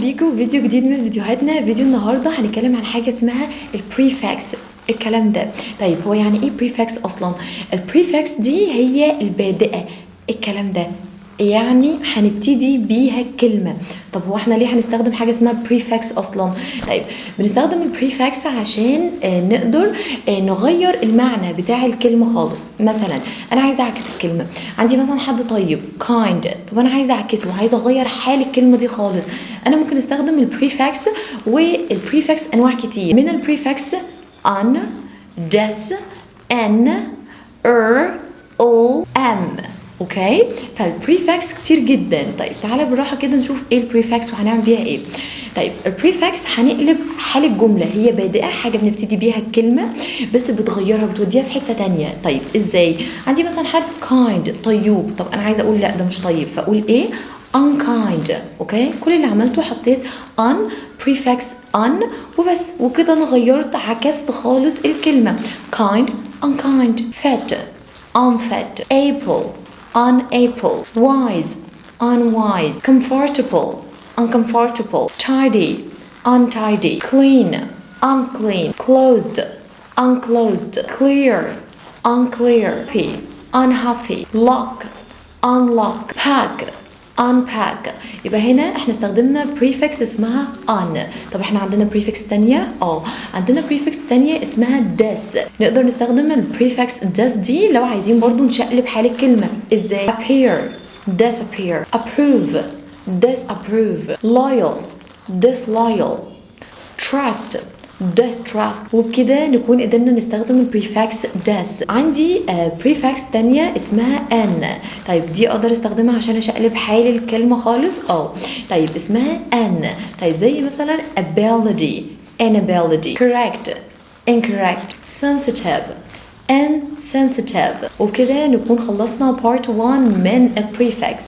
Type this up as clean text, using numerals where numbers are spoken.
بيكم في فيديو جديد من فيديوهاتنا. فيديو النهارده هنتكلم عن حاجه اسمها البريفكس. الكلام ده طيب هو يعني ايه بريفكس اصلا؟ البريفكس دي هي البادئه. الكلام ده يعني هنبتدي بيها الكلمه. طب هو احنا ليه هنستخدم حاجه اسمها بريفكس اصلا؟ طيب بنستخدم البريفكس عشان نقدر نغير المعنى بتاع الكلمه خالص. مثلا انا عايزه اعكس الكلمه، عندي مثلا حد طيب kind، طب انا عايزه اعكسه وعايزه اغير حال الكلمه دي خالص. انا ممكن استخدم البريفكس، والبريفكس انواع كتير من البريفكس: an، des، ان، am. اوكي، فالبريفكس كتير جدا. طيب تعالى بالراحه كده نشوف ايه البريفكس وهنعمل بيها ايه. طيب البريفكس هنقلب حال الجمله، هي بادئه حاجه بنبتدي بيها الكلمه بس بتغيرها بتوديها في حته تانية. طيب ازاي؟ عندي مثلا حد kind طيوب، طب انا عايزه اقول لا ده مش طيب، فاقول ايه؟ unkind. اوكي، كل اللي عملته حطيت un prefix un وبس، وكده انا غيرت عكست خالص الكلمه. kind unkind، fat unfit، able unable، wise unwise، comfortable uncomfortable، tidy untidy، clean unclean، closed unclosed، clear unclear، happy unhappy، lock unlock، pack unpack. يبقى هنا احنا استخدمنا prefix اسمها un. طب احنا عندنا prefix تانية؟ عندنا prefix تانية اسمها des. نقدر نستخدم prefix des دي لو عايزين برضو نشقلب حال الكلمة. ازاي؟ appear disappear، approve disapprove، loyal disloyal، trust distrust. وبكده نكون قدرنا نستخدم البريفكس des. عندي بريفكس تانية اسمها ان. طيب دي اقدر استخدمها عشان اشقلب حال الكلمة خالص. طيب اسمها ان. طيب زي مثلا ability inability، correct incorrect، sensitive insensitive. وبكده نكون خلصنا part 1 من البريفكس.